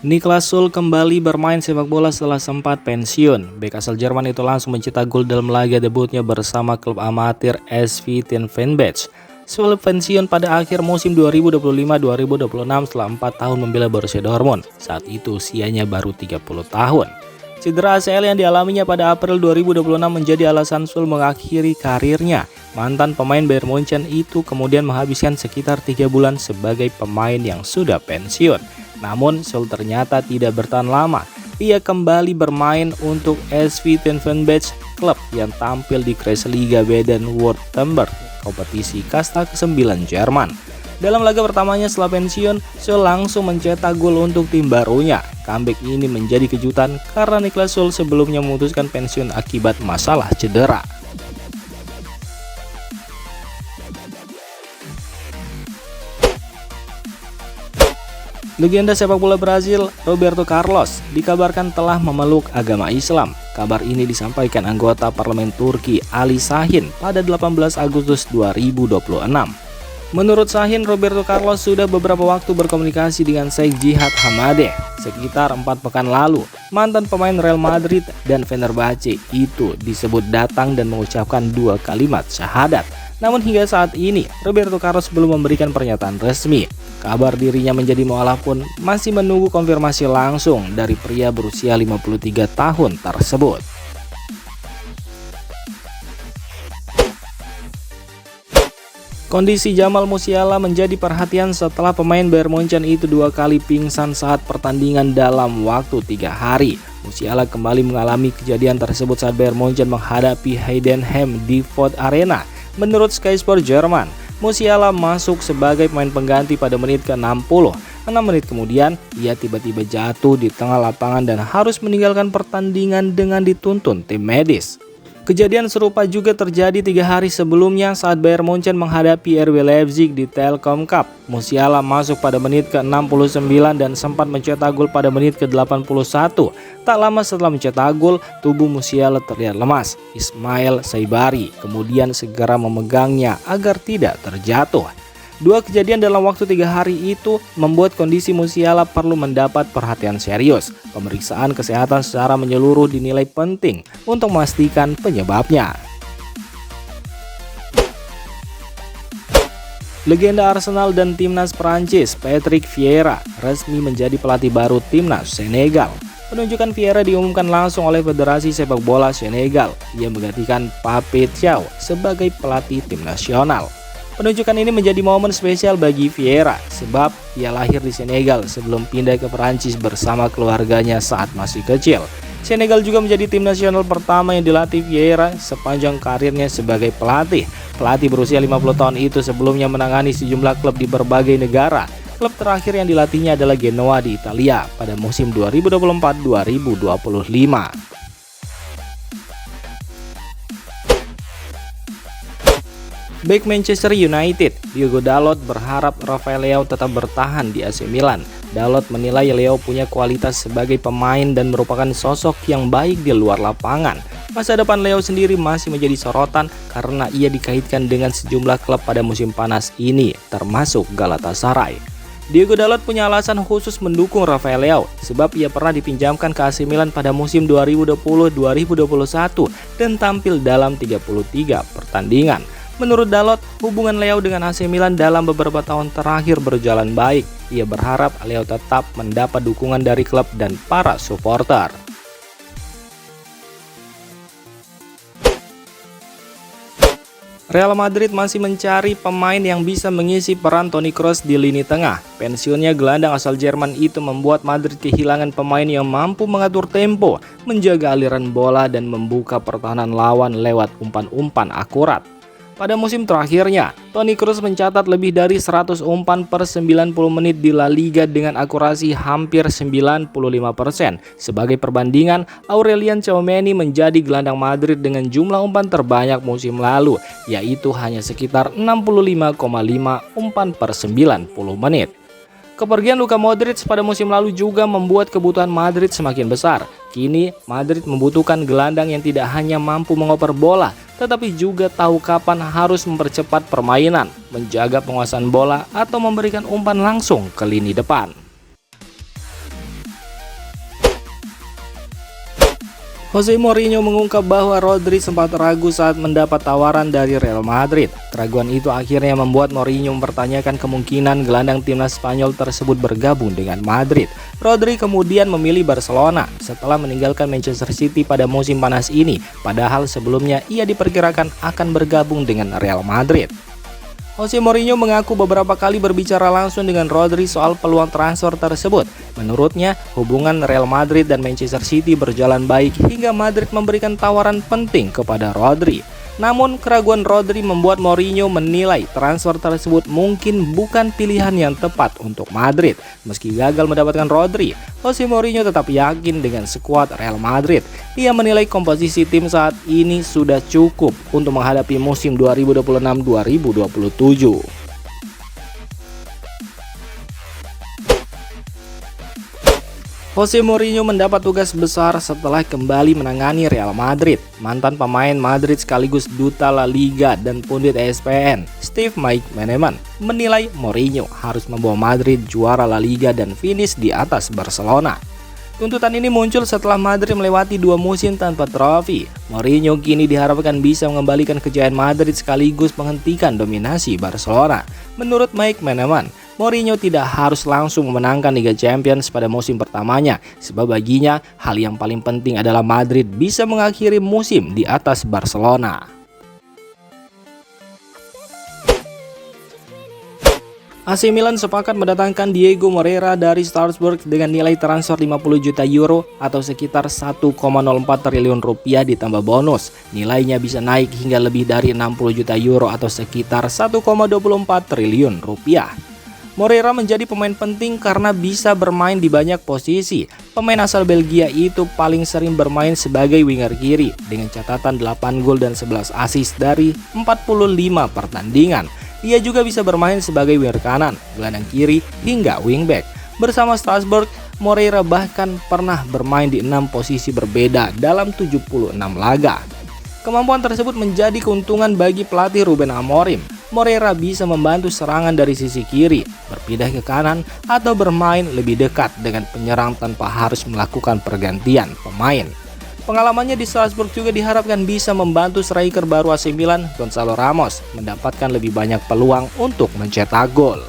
Niklas Süle kembali bermain sepak bola setelah sempat pensiun. Bek asal Jerman itu langsung mencetak gol dalam laga debutnya bersama klub amatir SV Ten Fenerbahce. Süle pensiun pada akhir musim 2025-2026 setelah 4 tahun membela Borussia Dortmund. Saat itu usianya baru 30 tahun. Cedera ACL yang dialaminya pada April 2026 menjadi alasan Süle mengakhiri karirnya. Mantan pemain Bayern Munchen itu kemudian menghabiskan sekitar 3 bulan sebagai pemain yang sudah pensiun. Namun Süle ternyata tidak bertahan lama. Ia kembali bermain untuk SV Ten Fenerbahce, klub yang tampil di Kreisliga Baden-Württemberg, kompetisi kasta ke-9 Jerman. Dalam laga pertamanya setelah pensiun, Süle langsung mencetak gol untuk tim barunya. Comeback ini menjadi kejutan karena Niklas Süle sebelumnya memutuskan pensiun akibat masalah cedera. Legenda sepak bola Brazil, Roberto Carlos, dikabarkan telah memeluk agama Islam. Kabar ini disampaikan anggota parlemen Turki Ali Şahin pada 18 Agustus 2026. Menurut Şahin, Roberto Carlos sudah beberapa waktu berkomunikasi dengan Sheikh Jihad Hamadeh. Sekitar 4 pekan lalu, mantan pemain Real Madrid dan Fenerbahce itu disebut datang dan mengucapkan 2 kalimat syahadat. Namun hingga saat ini, Roberto Carlos belum memberikan pernyataan resmi. Kabar dirinya menjadi mualaf pun masih menunggu konfirmasi langsung dari pria berusia 53 tahun tersebut. Kondisi Jamal Musiala menjadi perhatian setelah pemain Bayern Munchen itu 2 kali pingsan saat pertandingan dalam waktu 3 hari. Musiala kembali mengalami kejadian tersebut saat Bayern Munchen menghadapi Heidenheim di Voith Arena. Menurut Sky Sport Jerman, Musiala masuk sebagai pemain pengganti pada menit ke-60. 6 menit kemudian, ia tiba-tiba jatuh di tengah lapangan dan harus meninggalkan pertandingan dengan dituntun tim medis. Kejadian serupa juga terjadi 3 hari sebelumnya saat Bayern Munchen menghadapi RB Leipzig di Telkom Cup. Musiala masuk pada menit ke-69 dan sempat mencetak gol pada menit ke-81. Tak lama setelah mencetak gol, tubuh Musiala terlihat lemas. Ismail Saibari kemudian segera memegangnya agar tidak terjatuh. 2 kejadian dalam waktu 3 hari itu membuat kondisi Musiala perlu mendapat perhatian serius. Pemeriksaan kesehatan secara menyeluruh dinilai penting untuk memastikan penyebabnya. Legenda Arsenal dan timnas Prancis, Patrick Vieira, resmi menjadi pelatih baru timnas Senegal. Penunjukan Vieira diumumkan langsung oleh Federasi Sepak Bola Senegal. Ia menggantikan Pape Thiaw sebagai pelatih tim nasional. Penunjukan ini menjadi momen spesial bagi Vieira sebab ia lahir di Senegal sebelum pindah ke Perancis bersama keluarganya saat masih kecil. Senegal juga menjadi tim nasional pertama yang dilatih Vieira sepanjang karirnya sebagai pelatih. Pelatih berusia 50 tahun itu sebelumnya menangani sejumlah klub di berbagai negara. Klub terakhir yang dilatihnya adalah Genoa di Italia pada musim 2024-2025. Bek Manchester United, Diogo Dalot berharap Rafael Leao tetap bertahan di AC Milan. Dalot menilai Leao punya kualitas sebagai pemain dan merupakan sosok yang baik di luar lapangan. Masa depan Leao sendiri masih menjadi sorotan karena ia dikaitkan dengan sejumlah klub pada musim panas ini, termasuk Galatasaray. Diogo Dalot punya alasan khusus mendukung Rafael Leao sebab ia pernah dipinjamkan ke AC Milan pada musim 2020-2021 dan tampil dalam 33 pertandingan. Menurut Dalot, hubungan Leao dengan AC Milan dalam beberapa tahun terakhir berjalan baik. Ia berharap Leao tetap mendapat dukungan dari klub dan para supporter. Real Madrid masih mencari pemain yang bisa mengisi peran Toni Kroos di lini tengah. Pensiunnya gelandang asal Jerman itu membuat Madrid kehilangan pemain yang mampu mengatur tempo, menjaga aliran bola dan membuka pertahanan lawan lewat umpan-umpan akurat. Pada musim terakhirnya, Toni Kroos mencatat lebih dari 100 umpan per 90 menit di La Liga dengan akurasi hampir 95%. Sebagai perbandingan, Aurelien Tchouameni menjadi gelandang Madrid dengan jumlah umpan terbanyak musim lalu, yaitu hanya sekitar 65,5 umpan per 90 menit. Kepergian Luka Modric pada musim lalu juga membuat kebutuhan Madrid semakin besar. Kini, Madrid membutuhkan gelandang yang tidak hanya mampu mengoper bola, tetapi juga tahu kapan harus mempercepat permainan, menjaga penguasaan bola, atau memberikan umpan langsung ke lini depan. Jose Mourinho mengungkap bahwa Rodri sempat ragu saat mendapat tawaran dari Real Madrid. Keraguan itu akhirnya membuat Mourinho mempertanyakan kemungkinan gelandang timnas Spanyol tersebut bergabung dengan Madrid. Rodri kemudian memilih Barcelona setelah meninggalkan Manchester City pada musim panas ini, padahal sebelumnya ia diperkirakan akan bergabung dengan Real Madrid. Jose Mourinho mengaku beberapa kali berbicara langsung dengan Rodri soal peluang transfer tersebut. Menurutnya, hubungan Real Madrid dan Manchester City berjalan baik hingga Madrid memberikan tawaran penting kepada Rodri. Namun, keraguan Rodri membuat Mourinho menilai transfer tersebut mungkin bukan pilihan yang tepat untuk Madrid. Meski gagal mendapatkan Rodri, Jose Mourinho tetap yakin dengan skuad Real Madrid. Ia menilai komposisi tim saat ini sudah cukup untuk menghadapi musim 2026-2027. Jose Mourinho mendapat tugas besar setelah kembali menangani Real Madrid. Mantan pemain Madrid sekaligus duta La Liga dan pundit ESPN, Steve McManaman, menilai Mourinho harus membawa Madrid juara La Liga dan finish di atas Barcelona. Tuntutan ini muncul setelah Madrid melewati 2 musim tanpa trofi. Mourinho kini diharapkan bisa mengembalikan kejayaan Madrid sekaligus menghentikan dominasi Barcelona. Menurut McManaman, Mourinho tidak harus langsung memenangkan Liga Champions pada musim pertamanya, sebab baginya hal yang paling penting adalah Madrid bisa mengakhiri musim di atas Barcelona. AC Milan sepakat mendatangkan Diego Moreira dari Strasbourg dengan nilai transfer 50 juta euro atau sekitar 1,04 triliun rupiah ditambah bonus. Nilainya bisa naik hingga lebih dari 60 juta euro atau sekitar 1,24 triliun rupiah. Moreira menjadi pemain penting karena bisa bermain di banyak posisi. Pemain asal Belgia itu paling sering bermain sebagai winger kiri dengan catatan 8 gol dan 11 assist dari 45 pertandingan. Ia juga bisa bermain sebagai winger kanan, gelandang kiri, hingga wingback. Bersama Strasbourg, Moreira bahkan pernah bermain di 6 posisi berbeda dalam 76 laga. Kemampuan tersebut menjadi keuntungan bagi pelatih Ruben Amorim. Moreira bisa membantu serangan dari sisi kiri, berpindah ke kanan, atau bermain lebih dekat dengan penyerang tanpa harus melakukan pergantian pemain. Pengalamannya di Strasbourg juga diharapkan bisa membantu striker baru AC Milan, Gonzalo Ramos, mendapatkan lebih banyak peluang untuk mencetak gol.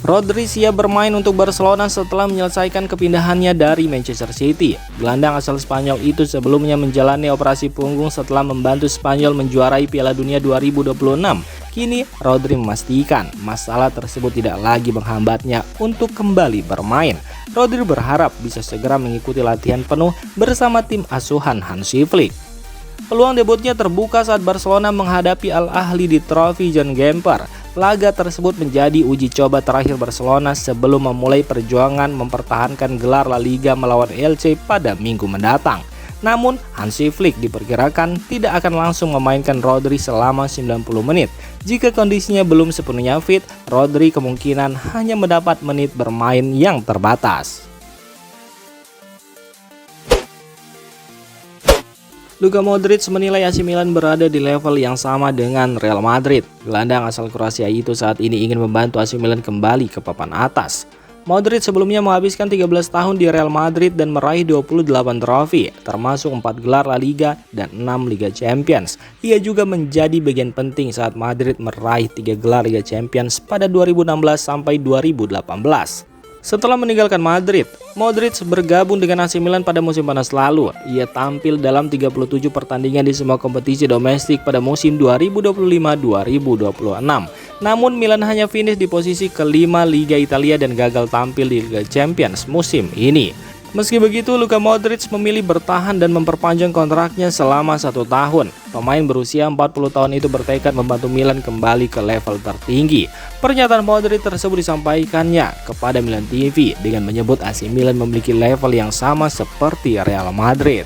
Rodri siap bermain untuk Barcelona setelah menyelesaikan kepindahannya dari Manchester City. Gelandang asal Spanyol itu sebelumnya menjalani operasi punggung setelah membantu Spanyol menjuarai Piala Dunia 2026. Kini Rodri memastikan masalah tersebut tidak lagi menghambatnya untuk kembali bermain. Rodri berharap bisa segera mengikuti latihan penuh bersama tim asuhan Hansi Flick. Peluang debutnya terbuka saat Barcelona menghadapi Al Ahly di trofi John Gamper. Laga tersebut menjadi uji coba terakhir Barcelona sebelum memulai perjuangan mempertahankan gelar La Liga melawan Elche pada minggu mendatang. Namun, Hansi Flick diperkirakan tidak akan langsung memainkan Rodri selama 90 menit. Jika kondisinya belum sepenuhnya fit, Rodri kemungkinan hanya mendapat menit bermain yang terbatas. Luka Modric menilai AC Milan berada di level yang sama dengan Real Madrid. Gelandang asal Kroasia itu saat ini ingin membantu AC Milan kembali ke papan atas. Modric sebelumnya menghabiskan 13 tahun di Real Madrid dan meraih 28 trofi, termasuk 4 gelar La Liga dan 6 Liga Champions. Ia juga menjadi bagian penting saat Madrid meraih 3 gelar Liga Champions pada 2016 sampai 2018. Setelah meninggalkan Madrid, Modric bergabung dengan AC Milan pada musim panas lalu. Ia tampil dalam 37 pertandingan di semua kompetisi domestik pada musim 2025-2026. Namun Milan hanya finish di posisi kelima Liga Italia dan gagal tampil di Liga Champions musim ini. Meski begitu, Luka Modric memilih bertahan dan memperpanjang kontraknya selama 1 tahun. Pemain berusia 40 tahun itu bertekad membantu Milan kembali ke level tertinggi. Pernyataan Modric tersebut disampaikannya kepada Milan TV dengan menyebut AC Milan memiliki level yang sama seperti Real Madrid.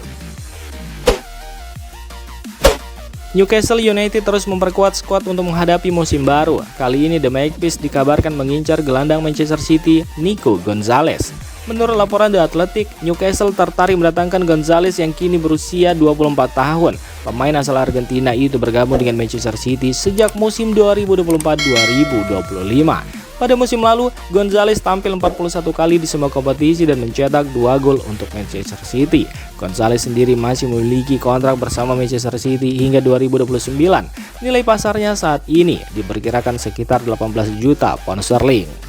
Newcastle United terus memperkuat skuad untuk menghadapi musim baru. Kali ini The Magpies dikabarkan mengincar gelandang Manchester City, Nico Gonzalez. Menurut laporan The Athletic, Newcastle tertarik mendatangkan Gonzalez yang kini berusia 24 tahun. Pemain asal Argentina itu bergabung dengan Manchester City sejak musim 2024-2025. Pada musim lalu, Gonzalez tampil 41 kali di semua kompetisi dan mencetak 2 gol untuk Manchester City. Gonzalez sendiri masih memiliki kontrak bersama Manchester City hingga 2029. Nilai pasarnya saat ini diperkirakan sekitar 18 juta pound sterling.